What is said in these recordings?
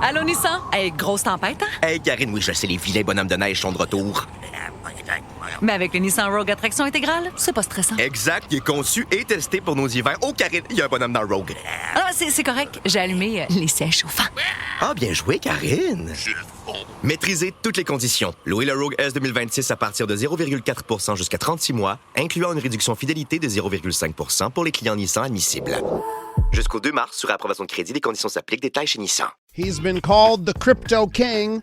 Allô, Nissan? Hey, grosse tempête, hein? Hey, Karine, oui, je sais, les vilains bonhommes de neige sont de retour. Mais avec le Nissan Rogue à traction intégrale, c'est pas stressant. Exact, il est conçu et testé pour nos hivers. Oh, Karine, il y a un bonhomme dans le Rogue. Ah, c'est correct. J'ai allumé les sièges chauffants. Ah, bien joué, Karine. Maîtrisez toutes les conditions. Louez le Rogue S 2026 à partir de 0,4% jusqu'à 36 mois, incluant une réduction fidélité de 0,5% pour les clients Nissan admissibles. Jusqu'au 2 mars, sur approbation de crédit, les conditions s'appliquent. Détails chez Nissan. He's been called the crypto king,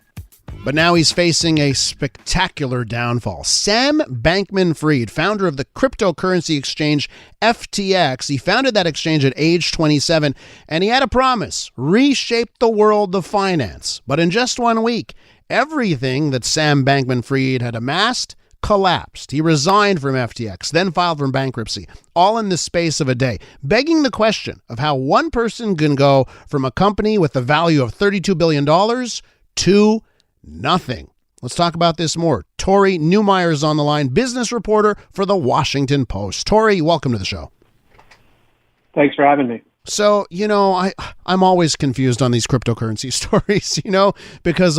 but now he's facing a spectacular downfall. Sam Bankman-Fried, founder of the cryptocurrency exchange FTX, he founded that exchange at age 27, and he had a promise: reshape the world of finance. But in just 1 week, everything that Sam Bankman-Fried had amassed collapsed. He resigned from FTX, then filed for bankruptcy, all in the space of a day, begging the question of how one person can go from a company with a value of $32 billion to nothing. Let's talk about this more. Tory Newmyer is on the line, business reporter for The Washington Post. Tory, welcome to the show. Thanks for having me. So, I'm always confused on these cryptocurrency stories, because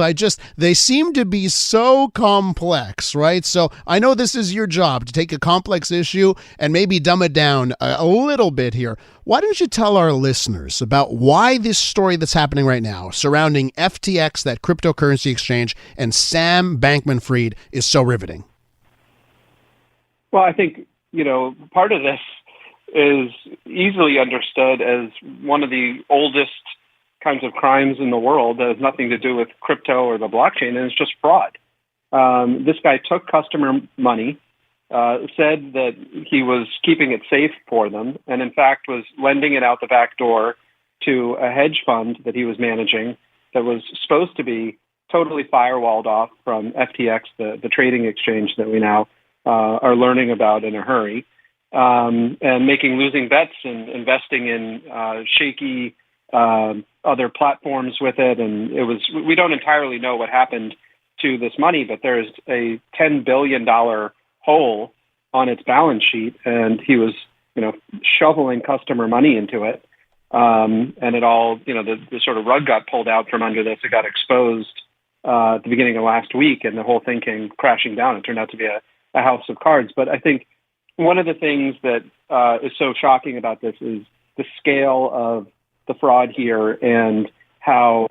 they seem to be so complex, right? So I know this is your job to take a complex issue and maybe dumb it down a little bit here. Why don't you tell our listeners about why this story that's happening right now surrounding FTX, that cryptocurrency exchange, and Sam Bankman-Fried is so riveting? Well, I think, part of this is easily understood as one of the oldest kinds of crimes in the world that has nothing to do with crypto or the blockchain, and it's just fraud. This guy took customer money, said that he was keeping it safe for them, and in fact was lending it out the back door to a hedge fund that he was managing that was supposed to be totally firewalled off from FTX, the trading exchange that we now are learning about in a hurry. And making losing bets and investing in shaky other platforms with it. And we don't entirely know what happened to this money, but there's a $10 billion hole on its balance sheet, and he was, shoveling customer money into it. And it all, the sort of rug got pulled out from under this. It got exposed at the beginning of last week, and the whole thing came crashing down. It turned out to be a house of cards. But I think one of the things that is so shocking about this is the scale of the fraud here and how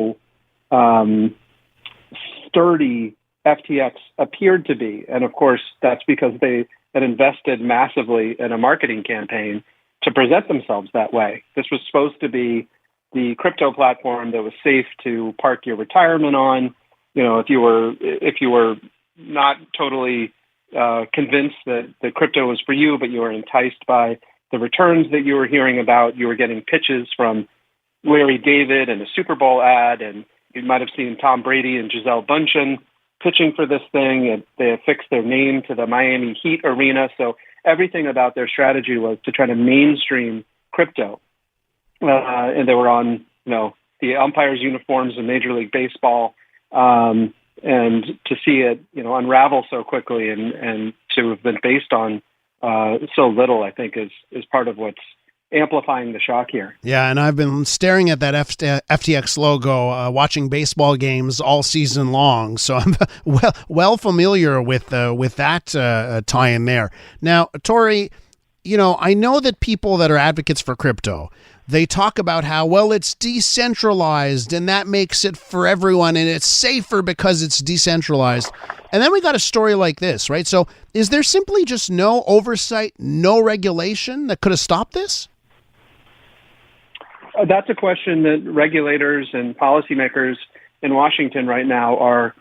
sturdy FTX appeared to be. And of course, that's because they had invested massively in a marketing campaign to present themselves that way. This was supposed to be the crypto platform that was safe to park your retirement on. If you were not totally convinced that the crypto was for you, but you were enticed by the returns that you were hearing about. You were getting pitches from Larry David and a Super Bowl ad, and you might have seen Tom Brady and Gisele Bündchen pitching for this thing, and they affixed their name to the Miami Heat arena. So everything about their strategy was to try to mainstream crypto. And they were on, the umpires' uniforms in Major League Baseball. And to see it, unravel so quickly and to have been based on so little, I think is part of what's amplifying the shock here. Yeah, and I've been staring at that FTX logo, watching baseball games all season long, so I'm well familiar with that tie-in there. Now, Tory, I know that people that are advocates for crypto, they talk about how, it's decentralized and that makes it for everyone and it's safer because it's decentralized. And then we got a story like this, right? So is there simply just no oversight, no regulation that could have stopped this? That's a question that regulators and policymakers in Washington right now are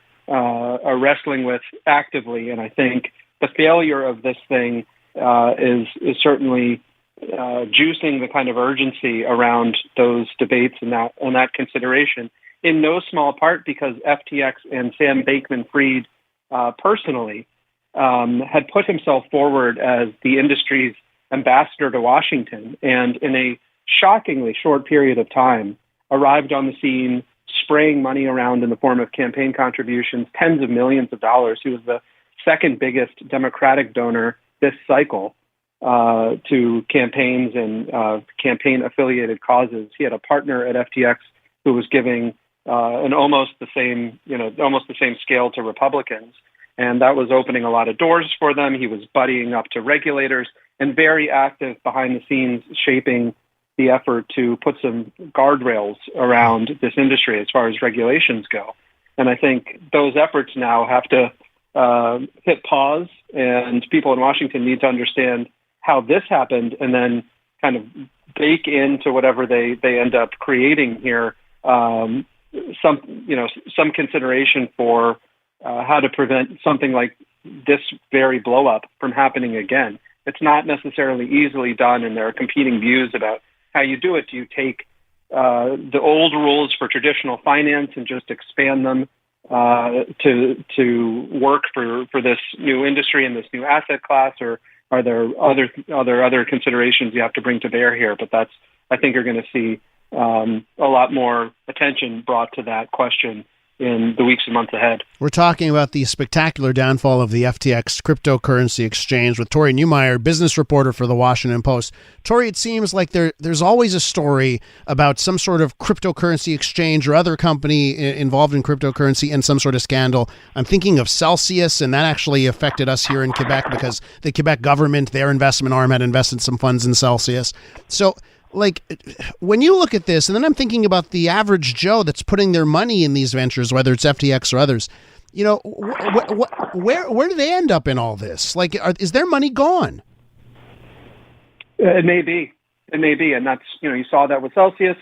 wrestling with actively. And I think the failure of this thing is certainly juicing the kind of urgency around those debates and that consideration, in no small part because FTX and Sam Bankman-Fried personally had put himself forward as the industry's ambassador to Washington, and in a shockingly short period of time arrived on the scene, spraying money around in the form of campaign contributions, tens of millions of dollars. He was the second biggest Democratic donor this cycle to campaigns and campaign-affiliated causes. He had a partner at FTX who was giving an almost the same scale to Republicans. And that was opening a lot of doors for them. He was buddying up to regulators and very active behind the scenes, shaping the effort to put some guardrails around this industry as far as regulations go. And I think those efforts now have to hit pause, and people in Washington need to understand how this happened and then kind of bake into whatever they end up creating here some consideration for how to prevent something like this very blow up from happening again. It's not necessarily easily done, and there are competing views about how you do it. Do you take the old rules for traditional finance and just expand them to work for this new industry and this new asset class, or are there other considerations you have to bring to bear here? But I think you're going to see a lot more attention brought to that question in the weeks and months ahead. We're talking about the spectacular downfall of the FTX cryptocurrency exchange with Tory Newmyer, business reporter for the Washington Post. Tory, it seems like there's always a story about some sort of cryptocurrency exchange or other company involved in cryptocurrency and some sort of scandal. I'm thinking of Celsius, and that actually affected us here in Quebec because the Quebec government, their investment arm, had invested some funds in Celsius. So, like, when you look at this, and then I'm thinking about the average Joe that's putting their money in these ventures, whether it's FTX or others, you know, where do they end up in all this? Like, is their money gone? It may be, and that's, you saw that with Celsius,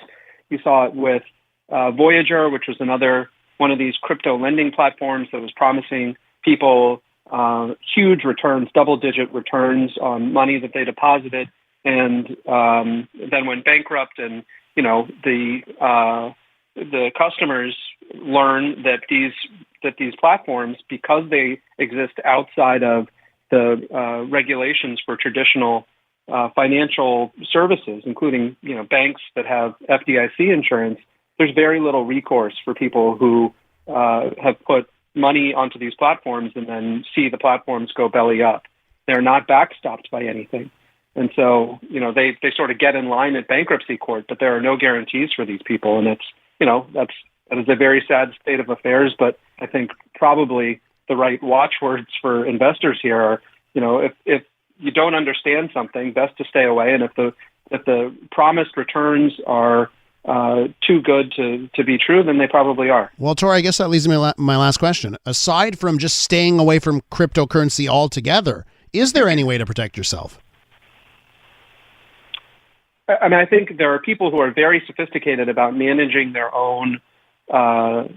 you saw it with Voyager, which was another one of these crypto lending platforms that was promising people huge returns, double-digit returns on money that they deposited. And then went bankrupt, and the customers learn that these platforms, because they exist outside of the regulations for traditional financial services, including banks that have FDIC insurance, there's very little recourse for people who have put money onto these platforms and then see the platforms go belly up. They're not backstopped by anything. And so, they sort of get in line at bankruptcy court, but there are no guarantees for these people. And it's, that is a very sad state of affairs. But I think probably the right watchwords for investors here are, if you don't understand something, best to stay away. And if the promised returns are too good to be true, then they probably are. Well, Tor, I guess that leads me to my last question. Aside from just staying away from cryptocurrency altogether, is there any way to protect yourself? I mean, I think there are people who are very sophisticated about managing their own the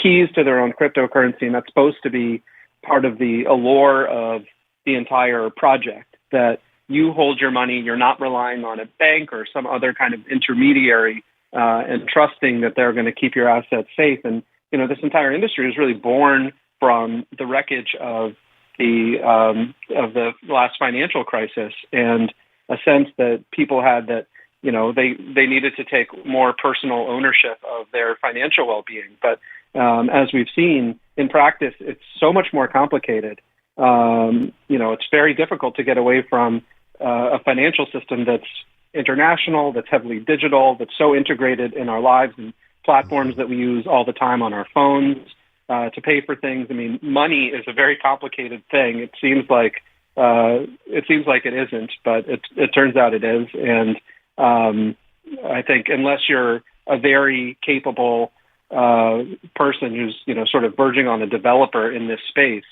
keys to their own cryptocurrency, and that's supposed to be part of the allure of the entire project, that you hold your money, you're not relying on a bank or some other kind of intermediary and trusting that they're going to keep your assets safe. And, this entire industry is really born from the wreckage of the last financial crisis, and a sense that people had that, they needed to take more personal ownership of their financial well-being. But as we've seen in practice, it's so much more complicated. It's very difficult to get away from a financial system that's international, that's heavily digital, that's so integrated in our lives and platforms that we use all the time on our phones to pay for things. I mean, money is a very complicated thing. It seems like it isn't, but it turns out it is. And I think unless you're a very capable person who's sort of verging on a developer in this space,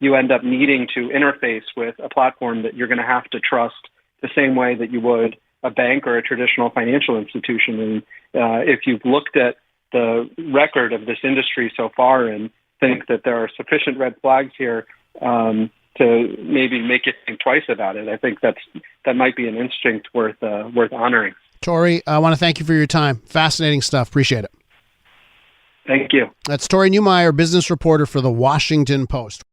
you end up needing to interface with a platform that you're going to have to trust the same way that you would a bank or a traditional financial institution. And if you've looked at the record of this industry so far and think that there are sufficient red flags here to maybe make you think twice about it, I think that might be an instinct worth honoring. Tory, I want to thank you for your time. Fascinating stuff. Appreciate it. Thank you. That's Tory Newmyer, business reporter for the Washington Post.